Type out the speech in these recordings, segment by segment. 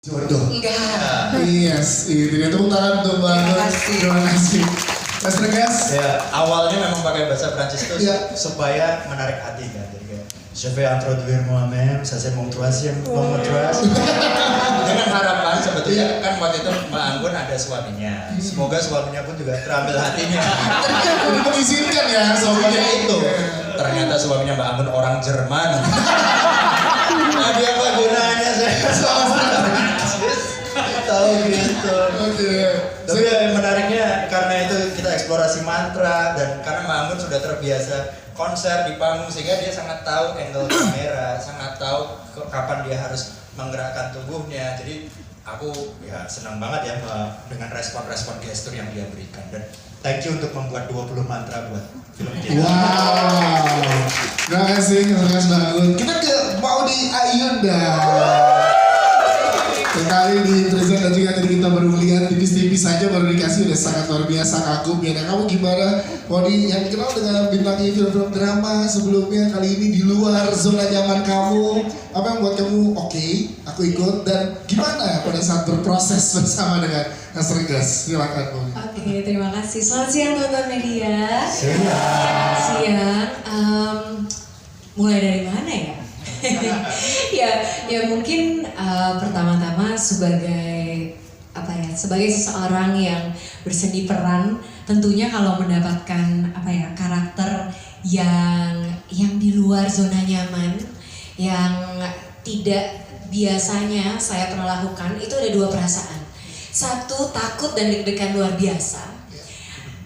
Jodoh. Enggak. Yes, ini tepuk tangan untuk Mbak Nur. Terima kasih. Mas Regas. Ya, awalnya memang pakai bahasa Prancis itu Ya. supaya menarik hati kan. Jadi kayak je vais introduire moi-même, ça c'est mon troisième, mon troisième. Dengan harapan sebetulnya kan waktu itu Mbak Anggun ada suaminya. Semoga suaminya pun juga terambil hatinya. Ini mengizinkan ya soalnya Soalnya itu ternyata suaminya Mbak Anggun orang Jerman. Nah, dia apa gunanya saya? Tahu gitu. Oke. Tapi ya, menariknya karena itu kita eksplorasi mantra dan karena Mbak Anggun sudah terbiasa konser di panggung sehingga dia sangat tahu angle kamera, sangat tahu kapan dia harus menggerakkan tubuhnya. Jadi aku ya senang banget ya dengan respon-respon gestur yang dia berikan dan thank you untuk membuat 20 mantra buat film kita. Wow. Terima kasih Mas Bangun. Kita ke Maudy Ayunda. Sekali di present dan juga tadi kita baru melihat tipis-tipis saja baru dikasih udah sangat luar biasa kagum ya. Nah, kamu gimana Maudy yang dikenal dengan bintangnya film-film drama sebelumnya kali ini di luar zona nyaman kamu apa yang buat kamu oke, aku ikut dan gimana pada saat berproses bersama dengan Mas Regas? Silakan Maudy. Oke, terima kasih. Selamat siang teman-teman media. Siang. Mulai dari mana ya? ya mungkin pertama-tama sebagai sebagai seseorang yang berseni peran, tentunya kalau mendapatkan karakter yang di luar zona nyaman, yang tidak biasanya saya pernah lakukan, itu ada dua perasaan. Satu, takut dan deg-degan luar biasa.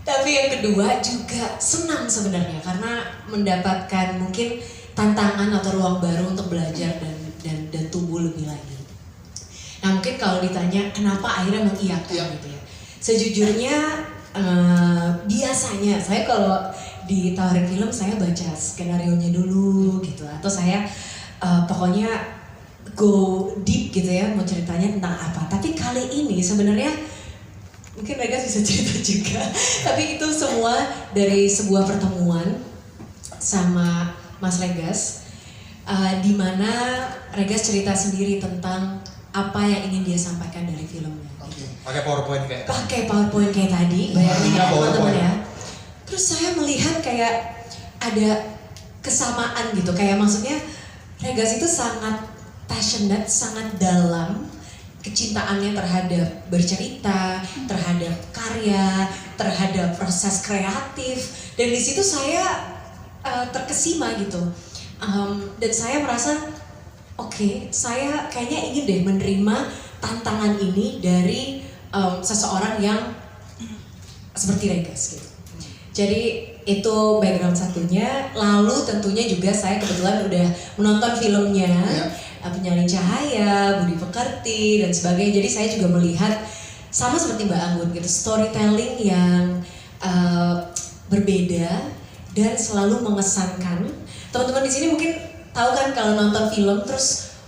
Tapi yang kedua juga senang sebenarnya karena mendapatkan mungkin tantangan atau ruang baru untuk belajar dan tumbuh lebih lagi. Nah mungkin kalau ditanya kenapa akhirnya mengiyakan gitu ya. Sejujurnya biasanya saya kalau ditawarin film saya baca skenarionya dulu gitu atau saya pokoknya go deep gitu ya mau ceritanya tentang apa. Tapi kali ini sebenarnya mungkin Regas bisa cerita juga. Tapi itu semua dari sebuah pertemuan sama Mas Regas, di mana Regas cerita sendiri tentang apa yang ingin dia sampaikan dari filmnya. Pakai PowerPoint kayak. Pakai PowerPoint kayak tadi, bayangin ya teman-teman ya. Terus saya melihat kayak ada kesamaan gitu, kayak maksudnya Regas itu sangat passionate, sangat dalam kecintaannya terhadap bercerita, terhadap karya, terhadap proses kreatif, dan di situ saya terkesima gitu, dan saya merasa oke, saya kayaknya ingin deh menerima tantangan ini dari seseorang yang seperti Regas gitu. Jadi itu background satunya. Lalu tentunya juga saya kebetulan udah menonton filmnya, Penyalin Cahaya, Budi Pekerti dan sebagainya. Jadi saya juga melihat sama seperti Mbak Anggun gitu, storytelling yang berbeda dan selalu mengesankan. Teman-teman di sini mungkin tahu kan kalau nonton film terus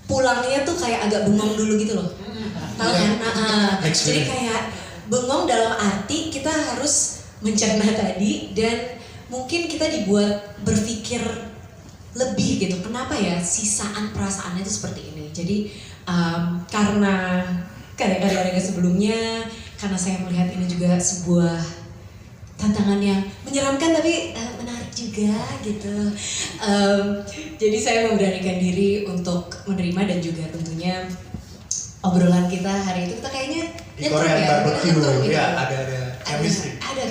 pulangnya tuh kayak agak bengong dulu gitu loh. Tahu kan? Jadi kayak bengong dalam arti kita harus mencerna tadi dan mungkin kita dibuat berpikir lebih gitu. Kenapa ya sisaan perasaannya itu seperti ini? Jadi karena karya-karya sebelumnya, karena saya melihat ini juga sebuah tantangan yang menyeramkan tapi menarik juga gitu. Jadi saya memberanikan diri untuk menerima dan juga tentunya obrolan kita hari itu kita kayaknya Di Korean barbecue gitu. ya ada chemistry. Ada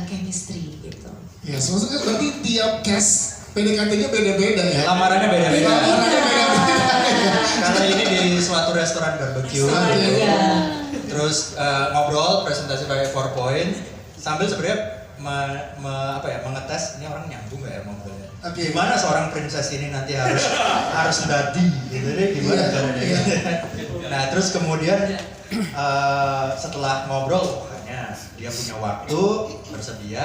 chemistry gitu. Ya, maksudnya berarti tiap cast PDKT-nya beda-beda ya? Lamarannya beda-beda. Lamarannya beda-beda. Karena ini di suatu restoran barbecue. Iya. Terus ngobrol, presentasi pakai PowerPoint sambil sebenarnya mengetes ini orang nyambung nggak ya ngobrolnya. Gimana seorang princess ini nanti harus dadi gitu deh gimana caranya. Nah terus kemudian setelah ngobrol pokoknya dia punya waktu bersedia.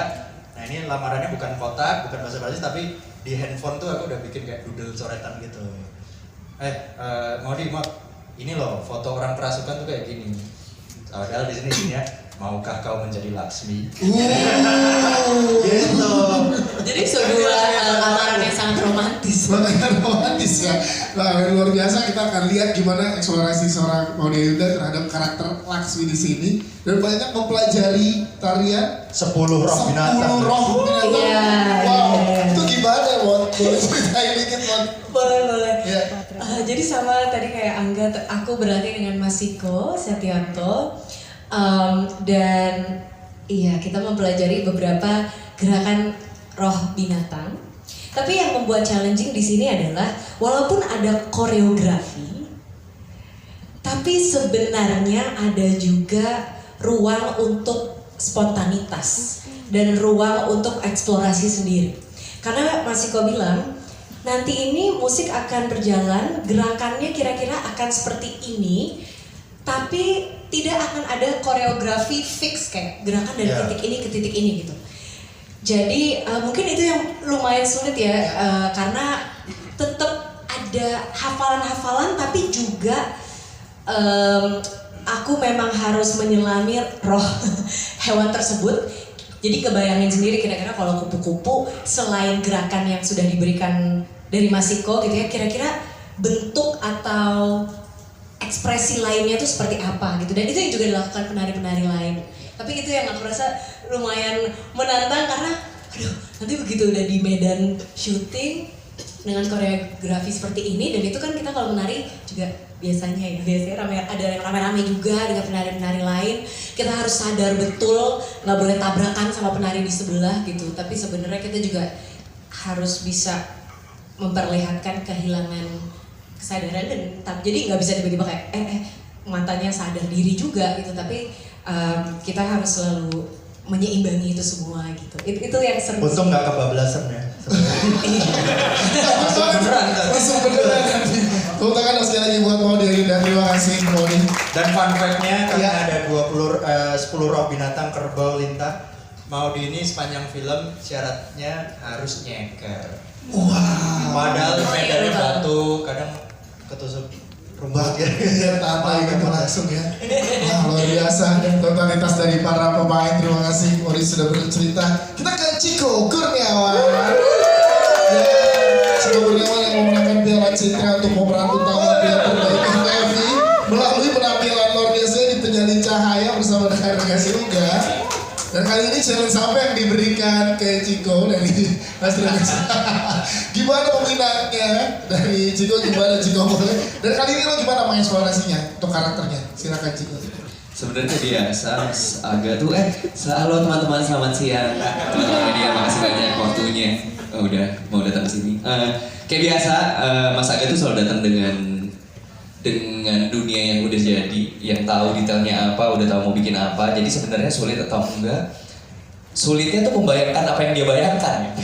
Nah ini lamarannya bukan kotak, bukan basa-basi tapi di handphone tuh aku udah bikin kayak doodle coretan gitu. Maudy, ini loh foto orang kerasukan tuh kayak gini. Padahal di sini ya maukah kau menjadi Laksmi? Gitu. Jadi sebuah lamaran yang sangat romantis. Sangat romantis ya. Nah, luar biasa kita akan lihat gimana eksplorasi seorang Maudy Ayunda terhadap karakter Laksmi di sini dan banyak mempelajari tarian 10 roh binatang. 10 roh binatang. Iya, Wow, iya. itu gimana, Mon? Boleh ceritain dikit, Mon? Boleh. Ya. Jadi sama tadi kayak Angga, aku berlatih dengan Mas Siko Setianto. Dan iya, kita mempelajari beberapa gerakan roh binatang. Tapi yang membuat challenging di sini adalah walaupun ada koreografi, tapi sebenarnya ada juga ruang untuk spontanitas dan ruang untuk eksplorasi sendiri. Karena Mas Siko bilang, nanti ini musik akan berjalan, gerakannya kira-kira akan seperti ini, tapi tidak akan ada koreografi fix kayak gerakan dari titik ini ke titik ini gitu. Jadi mungkin itu yang lumayan sulit ya, karena tetap ada hafalan-hafalan tapi juga aku memang harus menyelami roh hewan tersebut. Jadi kebayangin sendiri kira-kira kalau kupu-kupu selain gerakan yang sudah diberikan dari Mas Siko gitu ya, kira-kira bentuk atau ekspresi lainnya tuh seperti apa gitu, dan itu yang juga dilakukan penari-penari lain. Tapi itu yang aku rasa lumayan menantang karena aduh, nanti begitu udah di medan syuting dengan koreografi seperti ini, dan itu kan kita kalau menari juga biasanya ada yang rame-rame juga dengan penari-penari lain, kita harus sadar betul nggak boleh tabrakan sama penari di sebelah gitu. Tapi sebenarnya kita juga harus bisa memperlihatkan kehilangan kesadaran dan jadi nggak bisa tiba-tiba kayak matanya sadar diri juga gitu, tapi kita harus selalu menyeimbangi itu semua gitu. Itu yang seru. Untung nggak kebablasan ya. Langsung beneran. Tepuk tangan sekali lagi buat Maudy Ayunda. Terima kasih Maudy. Dan fun fact-nya karena ada 10 roh binatang kerbau lintah, Maudy ini sepanjang film syaratnya harus nyeker. Wow. Padahal medannya batu, kadang ketusuk rumput Ya, tata gitu langsung ya. Wah, luar biasa totalitas dari para pemain. Terima kasih Maudy sudah bercerita. Kita ke Chico Kurniawan. Ya, Chico Kurniawan yang memenangkan Piala Citra untuk pemeran utama Piala Terbaik FTV melalui penampilan luar biasa di Penyalin Cahaya bersama dengan Regasi Uga. Dan kali ini challenge apa yang diberikan ke Chico dari Mas Regasi? Gimana peminatnya dari Chico, gimana Chico boleh? Dan kali ini lo gimana mengeksplorasinya untuk karakternya? Silakan Chico. Sebenarnya biasa, agak tuh halo teman-teman, selamat siang. Teman-teman media, makasih banyak waktunya. Udah mau datang ke sini. Kayak biasa, Mas Aga tuh selalu datang dengan dunia yang udah jadi, yang tahu detailnya apa, udah tahu mau bikin apa. Jadi sebenarnya sulit atau enggak? Sulitnya tuh membayangkan apa yang dia bayangkan.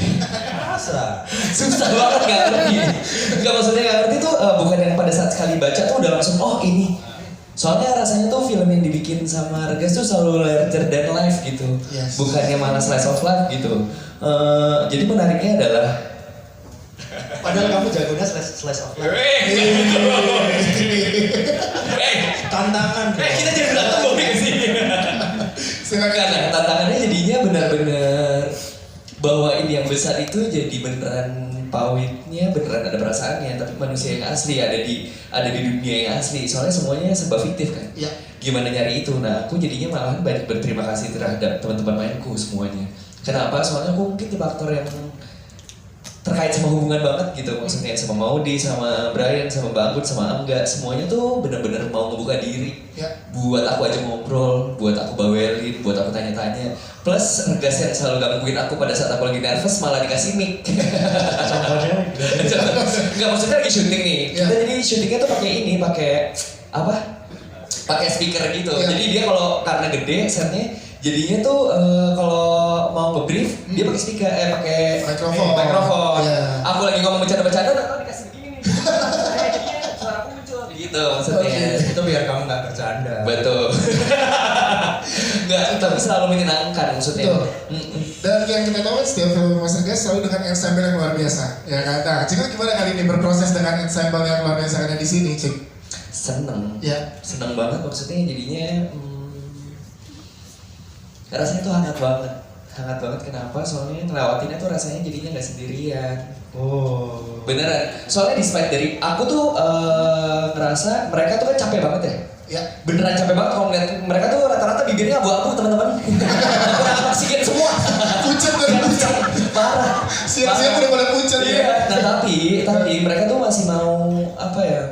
Masa? Susah banget, nggak ngerti. Nggak, maksudnya nggak ngerti tuh bukan yang pada saat sekali baca tuh udah langsung oh ini. Soalnya rasanya tuh film yang dibikin sama Regas tuh selalu larger than life gitu. Yes. Bukannya malah slice of life gitu. Jadi menariknya adalah Padahal kamu jagonya slice of life. Tantangan. kita jadi berantem bobek sih. Silakan. Nah, tantangannya jadinya benar-benar bawain yang besar itu jadi beneran pawitnya, beneran ada perasaannya, tapi manusia yang asli ada di dunia yang asli. Soalnya semuanya serba fiktif kan. Ya. Gimana nyari itu? Nah, aku jadinya malahan banyak berterima kasih terhadap teman-teman mainku semuanya. Kenapa? Soalnya aku mungkin di faktor yang terkait sama hubungan banget gitu, maksudnya sama Maudy, sama Brian, sama Bangkut, sama Angga, semuanya tuh bener-bener mau ngebuka diri. Ya. Buat aku aja ngobrol, buat aku bawelin, buat aku tanya-tanya. Plus Regas yang selalu gangguin aku pada saat aku lagi nervous malah dikasih mic. Contohnya? Enggak, maksudnya lagi syuting nih. Ya. Kita jadi syutingnya tuh pakai ini, pakai apa? Pakai speaker gitu. Ya. Jadi dia kalau karena gede setnya, jadinya tuh kalau mau nge-brief dia pakai speaker, pakai mikrofon. Ya. Aku lagi ngomong bercanda-bercanda, atau dikasih begini nih. Jadinya suara aku muncul gitu maksudnya. Itu biar kamu nggak bercanda. Betul. Enggak, tapi selalu menyenangkan maksudnya. Betul. Dan yang kita tahu kan setiap film Mas Regas selalu dengan ensemble yang luar biasa. Ya kan? Nah, Cik, gimana kali ini berproses dengan ensemble yang luar biasa ada di sini, Cik? Seneng. Ya. Seneng banget maksudnya jadinya rasanya tuh hangat banget. Kenapa? Soalnya ngelewatinnya tuh rasanya jadinya nggak sendirian. Oh. Beneran. Soalnya despite dari aku tuh ngerasa mereka tuh kan capek banget ya. Ya. Beneran capek banget kalau ngeliat mereka tuh rata-rata bibirnya abu-abu teman-teman. Kurang oksigen semua. Pucat dan pucat. Parah. Siap-siap udah pada pucat ya. Iya. Nah tapi mereka tuh masih mau apa ya?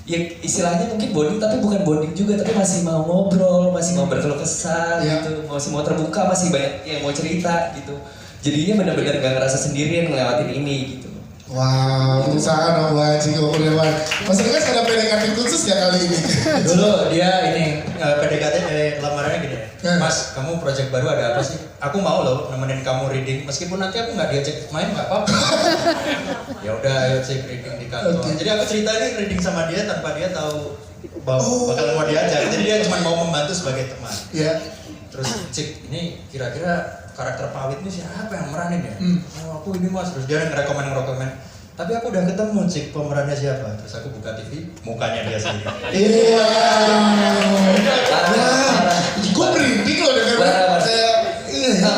Ya istilahnya mungkin bonding tapi bukan bonding juga, tapi masih mau ngobrol, masih mau berkeluh kesah gitu, masih mau terbuka, masih banyak yang mau cerita gitu. Jadinya benar-benar gak ngerasa sendirian ngelewatin ini gitu. Wow, itu sangat dong buat Ciko Kurniawan. Mas Regas ada PDKT khusus ya kali ini? Dulu dia ini PDKT lamarannya gini ya. Mas, kamu project baru ada apa sih? Aku mau loh nemenin kamu reading, meskipun nanti aku nggak diajak main nggak apa-apa. Ya udah, ayo cek reading di kantor. Jadi aku cerita nih reading sama dia tanpa dia tahu bahwa bakal mau diajak. Jadi dia cuma mau membantu sebagai teman. Iya. Terus cek ini kira-kira karakter Pawit ini siapa yang meranin ya? Oh, aku ini mas, terus dia ngerekomen. Tapi aku udah ketemu cik pemerannya siapa. Terus aku buka TV, mukanya dia sendiri. Iya. Gue merinding loh dengar.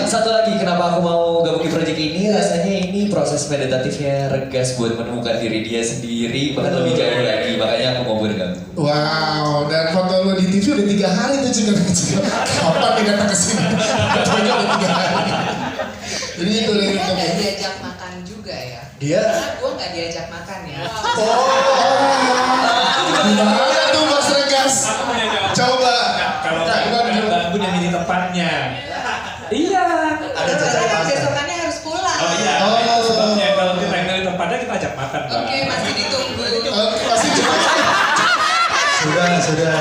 Satu lagi kenapa aku mau gabungin project ini, rasanya ini proses meditatifnya Regas buat menemukan diri dia sendiri, bahkan lebih jauh lagi, makanya aku mau bergabung. Wow, dan foto lo di TV udah 3 hari tuh Ciko. Kapan dia datang ke sini? Fotonya udah 3 hari. Jadi itu Dia nggak diajak makan juga ya? Dia Karena gue nggak diajak makan ya. gimana tuh Mas Regas? Coba. Kalau Mbak udah milih tempatnya. Iya. ada Karena jajan kan pasta. besokannya harus pulang. Oh iya. Oh. Sebabnya kalau kita milih tempatnya kita ajak makan, Mbak. Oke, masih ditunggu. Pasti coba. Sudah.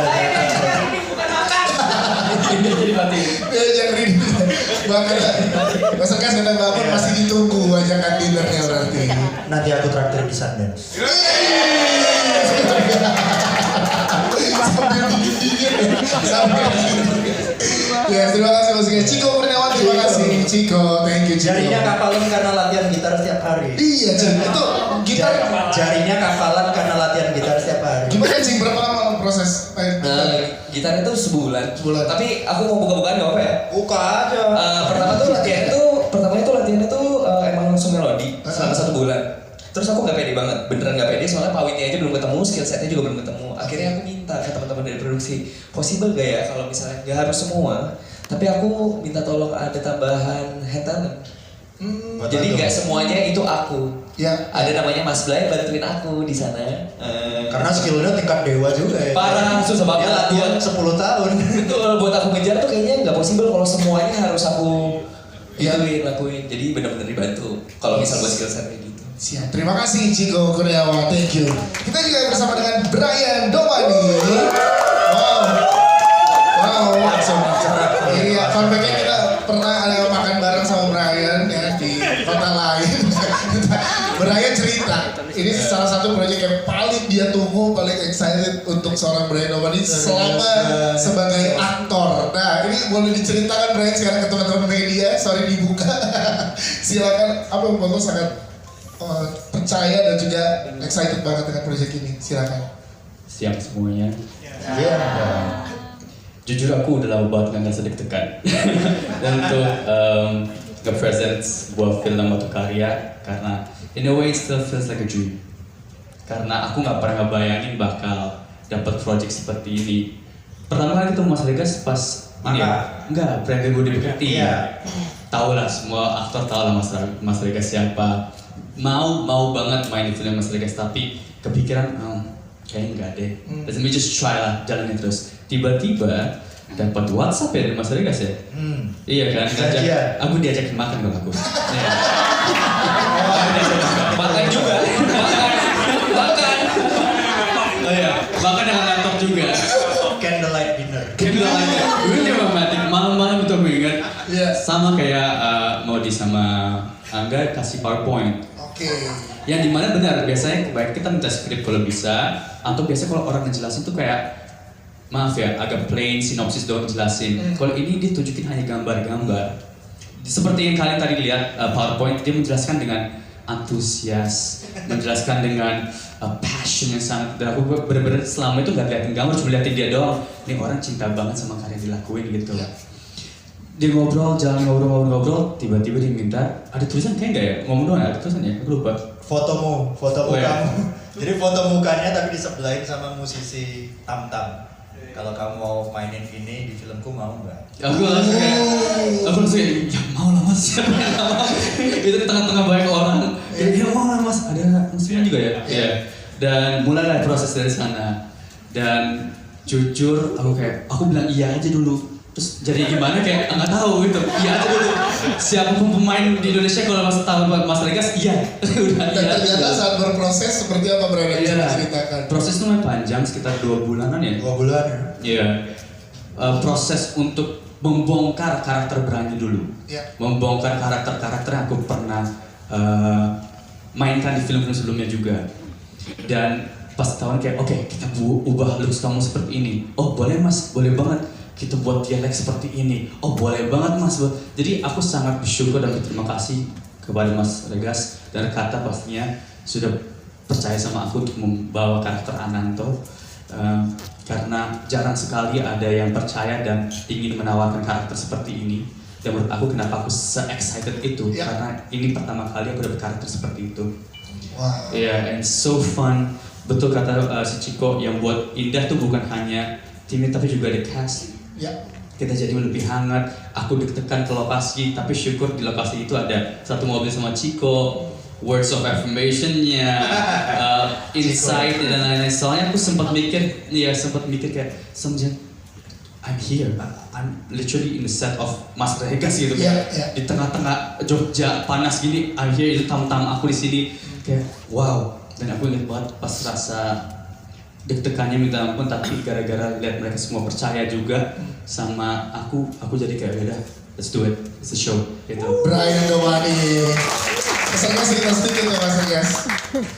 Ini jadi mati. Diajak reading. Bahkan Mas Regas kata bangun masih ditunggu ajakan dinnernya berarti. Nanti aku traktir di Sundance. Sambil dingin-dingin ya. Terima kasih Mas Regas. Ciko Kurniawan, terima kasih Ciko, thank you Ciko. Jarinya kapalan karena latihan gitar setiap hari. Iya Cik, itu gitar. Jarinya kapalan karena latihan gitar setiap hari. Gimana Cik, berapa lama proses main gitar? Gitar itu sebulan. Tapi Tapi aku mau buka-bukaan gak apa ya? Buka aja. Pertama tuh latihannya tuh emang langsung melodi selama 1 bulan. Terus aku nggak pede banget, beneran nggak pede soalnya Pawitnya aja belum ketemu, skill setnya juga belum ketemu. Akhirnya aku minta ke teman-teman dari produksi, possible gak ya kalau misalnya nggak harus semua, tapi aku minta tolong ada tambahan hand talent. Jadi nggak semuanya itu aku. Ya. Ada namanya Mas Blay bantuin aku di sana. Karena skillnya tingkat dewa juga ya. Parah, susah banget. Dia latihan 10 tahun. Betul, buat aku ngejar tuh kayaknya nggak possible kalau semuanya harus aku lakuin. Jadi benar-benar dibantu kalau misal buat skill set kayak gitu. Siap, terima kasih Ciko Kurniawan, thank you. Kita juga bersama dengan Brian Domani. Wow, Langsung cerah. iya, fun fact-nya kita pernah ada makan bareng sama Brian ya di kota lain. Brian cerita, ini salah satu proyek yang paling dia tunggu, paling excited untuk seorang Brian Domani selama sebagai aktor. Nah, ini boleh diceritakan Brian sekarang ke teman-teman media, sorry dibuka. Silakan, apa yang membuat lo sangat percaya dan juga excited banget dengan proyek ini, silakan. Siap semuanya. Iya. Jujur aku udah lama banget gak ngerasa deg-degan untuk nge-present sebuah film atau karya, karena in a way it still feels like a dream. Karena aku gak pernah ngebayangin bakal dapat project seperti ini. Pertama kali ketemu Mas Regas pas ini ya? Enggak, Brandon Budi Bekti. Iya. Tahu lah, semua aktor tahu lah Mas Regas siapa. Mau banget main di film Mas Regas, tapi kepikiran kayaknya enggak deh. Let me just try lah, jalanin terus. Tiba-tiba dapat WhatsApp ya dari Mas Regas ya? Iya kan? Aku diajakin makan dong aku. Iya. Makan juga. Makan. Oh iya, makan dengan laptop juga. Candlelight dinner. Really romantic, malam-malam itu aku ingat. Iya. Sama kayak Maudi sama Angga kasih PowerPoint. Oke. Yang dimana benar, biasanya baik kita minta skrip kalau bisa, atau biasanya kalau orang ngejelasin tuh kayak, maaf ya, agak plain, sinopsis doang jelasin. Kalau ini dia tunjukin hanya gambar-gambar. Seperti yang kalian tadi lihat PowerPoint, dia menjelaskan dengan antusias, menjelaskan dengan passion yang sangat. Dan aku bener-bener selama itu gak liatin gambar, cuma liatin dia doang. Ini orang cinta banget sama karya dilakuin gitu. dia ngobrol, jalan ngobrol, tiba-tiba dia minta, ada tulisan kayak nggak ya? Ngomong doang ada tulisan ya? Aku lupa. Foto Oh, iya. kamu. Jadi foto mukanya tapi disebelahin sama musisi Tam Tam. Kalau kamu mau mainin ini di filmku mau nggak? Aku langsung kayak, ya mau lah mas, siapa yang nggak mau? Itu di tengah-tengah banyak orang, ya mau lah mas, ada muslimnya juga ya? Iya. Dan mulailah proses dari sana. Dan jujur, aku bilang iya aja dulu. Terus jadi gimana kayak nggak tahu gitu, iya aja dulu. Siapapun pemain di Indonesia kalau mas tahu Mas Regas, iya. Udah Dan iya. ternyata saat berproses seperti apa Brother? Iya. Bisa ceritakan. Proses itu lumayan panjang, sekitar 2 bulanan ya. 2 bulan ya. Iya. Proses untuk membongkar karakter Brani dulu. Iya. Membongkar karakter-karakter yang aku pernah mainkan di film-film sebelumnya juga. Dan pas tahun kayak, oke, kita ubah looks kamu seperti ini. Oh boleh mas, boleh banget. Kita buat dialek seperti ini. Oh boleh banget mas. Jadi aku sangat bersyukur dan berterima kasih kepada Mas Regas dan Kata pastinya sudah percaya sama aku untuk membawa karakter Ananto. Karena jarang sekali ada yang percaya dan ingin menawarkan karakter seperti ini. Dan menurut aku kenapa aku se-excited itu, karena ini pertama kali aku dapat karakter seperti itu. Wow. And so fun. Betul kata si Ciko, yang buat indah tuh bukan hanya timnya tapi juga the cast. Ya. Kita jadi lebih hangat. Aku deg-degan ke lokasi, tapi syukur di lokasi itu ada satu mobil sama Ciko, words of affirmation-nya, insight dan lain-lain. Soalnya aku sempat mikir kayak semenjak I'm here, I'm literally in the set of Mas Regas gitu kan. Di tengah-tengah Jogja panas gini, I'm here, itu tamu-tamu aku di sini kayak wow. Dan aku ingat banget pas rasa deg-degannya minta ampun, tapi gara-gara lihat mereka semua percaya juga sama aku jadi kayak udah, let's do it, it's a show gitu. Brian Dowani. Kesannya cerita sedikit ya Mas Regas.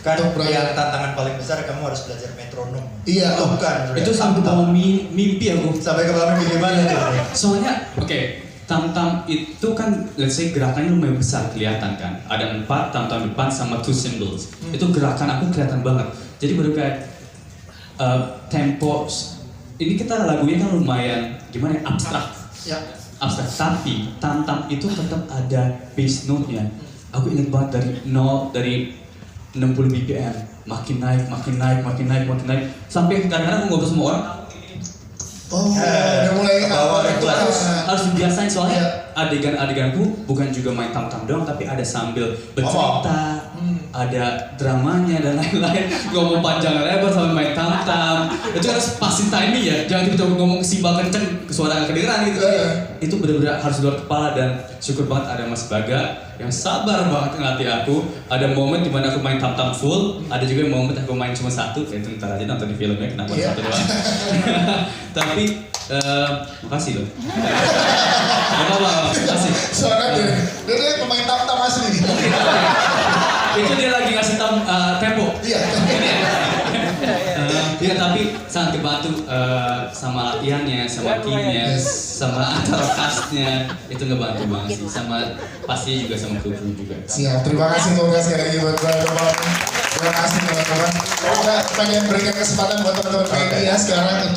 Kan Untuk Brian. yang tantangan paling besar kamu harus belajar metronom. Iya. Oh, bukan. Itu sampai bawa mimpi aku. Sampai ke bawah mimpi gimana tuh? Soalnya, tam-tam itu kan, let's say gerakannya lumayan besar kelihatan kan. Ada 4 tam-tam depan sama 2 cymbals. Itu gerakan aku kelihatan banget. Jadi baru kayak tempo. Ini kita lagunya kan lumayan gimana ya, abstrak. Ya. Abstrak, tapi tam-tam itu tetap ada bass note-nya. Aku ingat banget dari 60 BPM, makin naik, sampai kadang-kadang aku ngobrol sama orang. Oh, udah mulai Harus dibiasain soalnya adegan-adeganku bukan juga main tam-tam doang, tapi ada sambil bercerita, ada dramanya dan lain-lain. Ngomong panjang lebar sambil main tam-tam. Itu harus pasti timing ya, jangan tiba-tiba ngomong kesibal kenceng, suara gak kedengeran gitu. Itu benar-benar harus luar kepala, dan syukur banget ada Mas Baga yang sabar banget ngelatih aku. Ada momen dimana aku main tam-tam full, ada juga momen aku main cuma 1, itu ntar aja nonton di filmnya kenapa 1 doang. Tapi makasih loh. Gak apa-apa, makasih. Soalnya dia pemain tam-tam asli nih. Itu dia lagi ngasih tempo. Iya. Ya tapi sangat kebantu sama latihannya, sama timnya, sama antara castnya, itu ngebantu banget sih. Sama pasti juga sama kru juga. Siap, terima kasih sekali lagi buat teman-teman. Terima kasih teman-teman. Kita pengen berikan kesempatan buat teman-teman media sekarang untuk